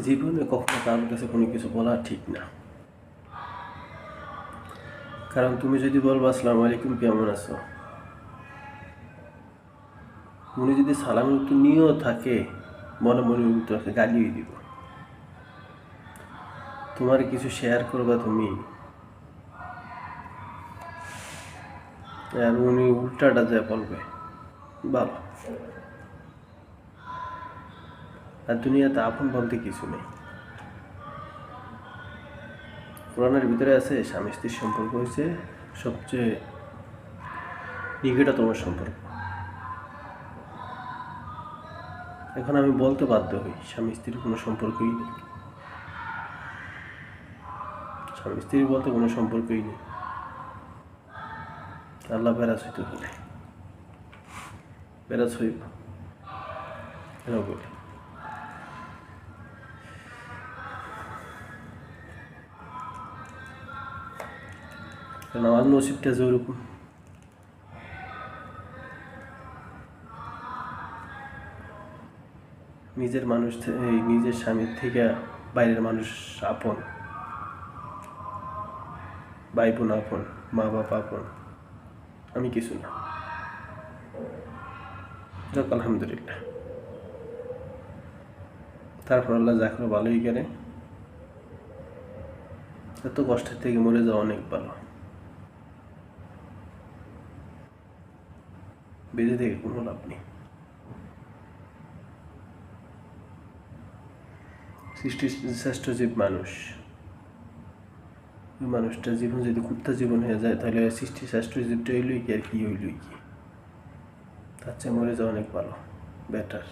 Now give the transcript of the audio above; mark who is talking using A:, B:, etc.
A: জীবনে কখনো কারোর কাছে কোনো কিছু বলা ঠিক না, কারণ তুমি যদি বলবো আসসালামু আলাইকুম কেমন আছো, উনি যদি সালামের উত্তর নিয়েও থাকে মনে মনে উত্তরকে গালিয়ে দিব। তোমার কিছু শেয়ার করবা তুমি, আর উনি উল্টাটা যা বলবে ভালো। আর দুনিয়াতে আপন বলতে কিছু নেই। কোরআনের ভিতরে আছে স্বামী স্ত্রীর সম্পর্ক হচ্ছে সবচেয়ে নিকটতম সম্পর্ক। এখন আমি বলতে বাধ্য হই স্বামী স্ত্রীর কোনো সম্পর্কই নেই, স্বামী স্ত্রীর বলতে কোনো সম্পর্কই নেই। আল্লাহ বেরাজ হইতে বলে, বেরাজ হইব কেন বলি। কারণ আমার নসিবটা যে ওরকম, নিজের মানুষ নিজের স্বামীর থেকে বাইরের মানুষ আপন, ভাই বোন আপন, মা বাবা আপন, আমি কিছু না। যাক আলহামদুলিল্লাহ, তারপর আল্লাহ যা করে ভালোই করে। এত কষ্টের থেকে মরে যাওয়া অনেক ভালো, বেঁচে থেকে কোনো লাভ নেই। সৃষ্টির শ্রেষ্ঠ জীব মানুষ, ওই মানুষটার জীবন যদি কুত্তা জীবন হয়ে যায় তাহলে সৃষ্টির শ্রেষ্ঠ জীবটা হইলই কি আর কি হইলই কি, তার চেয়ে মরে যাওয়া অনেক ভালো, বেটার।